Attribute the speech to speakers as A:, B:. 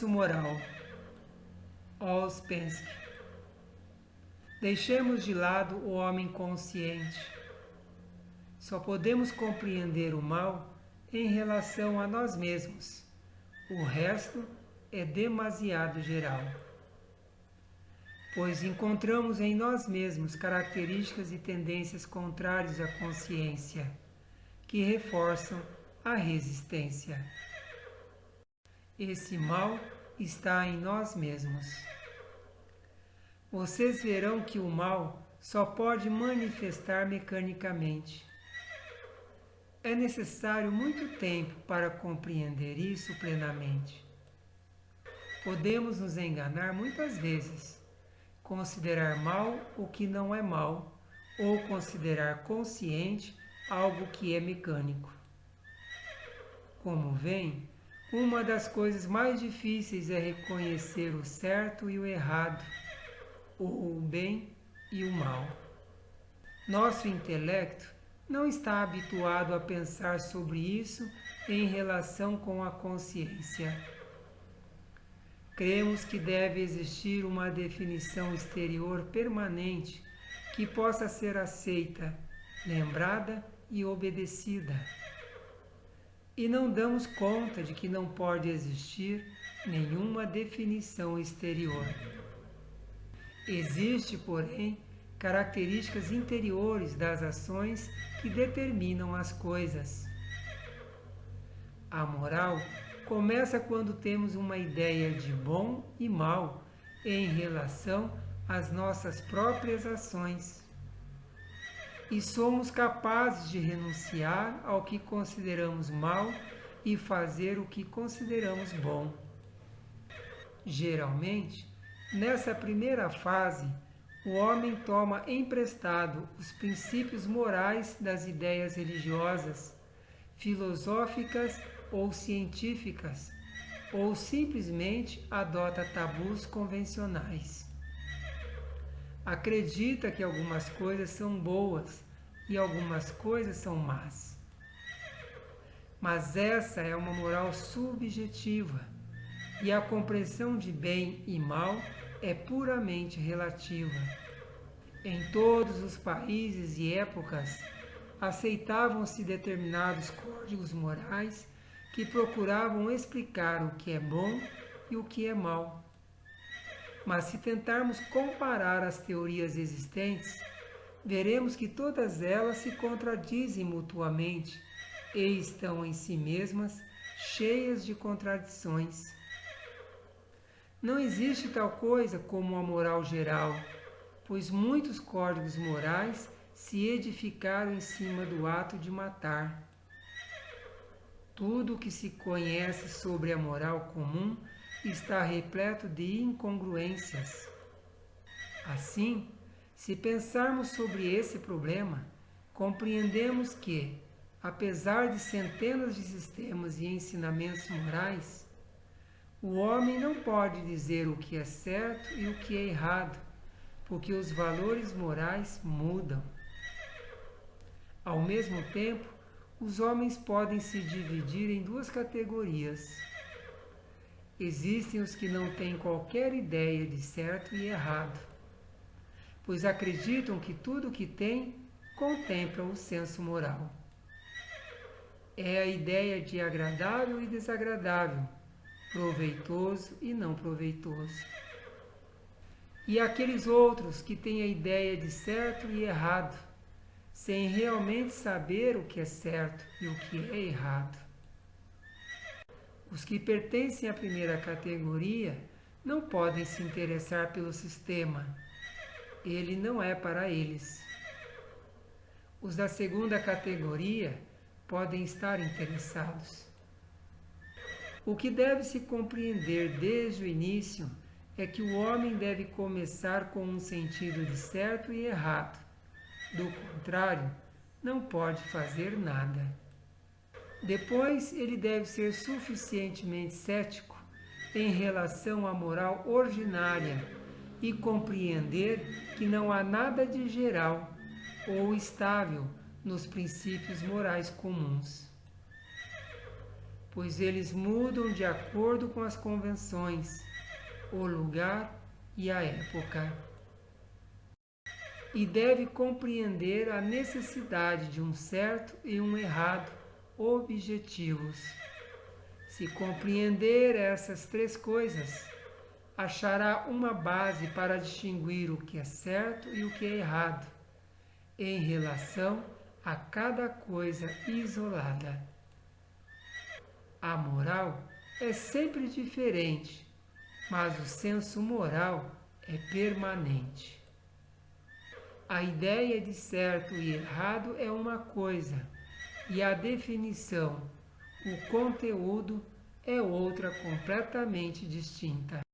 A: Moral. Ouspensky. Deixemos de lado o homem consciente. Só podemos compreender o mal em relação a nós mesmos. O resto é demasiado geral. Pois encontramos em nós mesmos características e tendências contrárias à consciência, que reforçam a resistência. Esse mal está em nós mesmos. Vocês verão que o mal só pode manifestar mecanicamente. É necessário muito tempo para compreender isso plenamente. Podemos nos enganar muitas vezes, considerar mal o que não é mal, ou considerar consciente algo que é mecânico. Como veem, uma das coisas mais difíceis é reconhecer o certo e o errado, o bem e o mal. Nosso intelecto não está habituado a pensar sobre isso em relação com a consciência. Cremos que deve existir uma definição exterior permanente que possa ser aceita, lembrada e obedecida. E não damos conta de que não pode existir nenhuma definição exterior. Existe, porém, características interiores das ações que determinam as coisas. A moral começa quando temos uma ideia de bom e mal em relação às nossas próprias ações. E somos capazes de renunciar ao que consideramos mal e fazer o que consideramos bom. Geralmente, nessa primeira fase, o homem toma emprestado os princípios morais das ideias religiosas, filosóficas ou científicas, ou simplesmente adota tabus convencionais. Acredita que algumas coisas são boas e algumas coisas são más. Mas essa é uma moral subjetiva e a compreensão de bem e mal é puramente relativa. Em todos os países e épocas, aceitavam-se determinados códigos morais que procuravam explicar o que é bom e o que é mal. Mas se tentarmos comparar as teorias existentes, veremos que todas elas se contradizem mutuamente e estão em si mesmas cheias de contradições. Não existe tal coisa como a moral geral, pois muitos códigos morais se edificaram em cima do ato de matar. Tudo o que se conhece sobre a moral comum está repleto de incongruências. Assim, se pensarmos sobre esse problema, compreendemos que, apesar de centenas de sistemas e ensinamentos morais, o homem não pode dizer o que é certo e o que é errado, porque os valores morais mudam. Ao mesmo tempo, os homens podem se dividir em duas categorias. Existem os que não têm qualquer ideia de certo e errado, pois acreditam que tudo o que têm contempla o senso moral. É a ideia de agradável e desagradável, proveitoso e não proveitoso. E aqueles outros que têm a ideia de certo e errado, sem realmente saber o que é certo e o que é errado. Os que pertencem à primeira categoria não podem se interessar pelo sistema. Ele não é para eles. Os da segunda categoria podem estar interessados. O que deve se compreender desde o início é que o homem deve começar com um sentido de certo e errado. Do contrário, não pode fazer nada. Depois, ele deve ser suficientemente cético em relação à moral ordinária e compreender que não há nada de geral ou estável nos princípios morais comuns. pois eles mudam de acordo com as convenções, o lugar e a época. E deve compreender a necessidade de um certo e um errado objetivos. Se compreender essas três coisas, achará uma base para distinguir o que é certo e o que é errado, em relação a cada coisa isolada. A moral é sempre diferente, mas o senso moral é permanente. A ideia de certo e errado é uma coisa, e a definição, o conteúdo, é outra completamente distinta.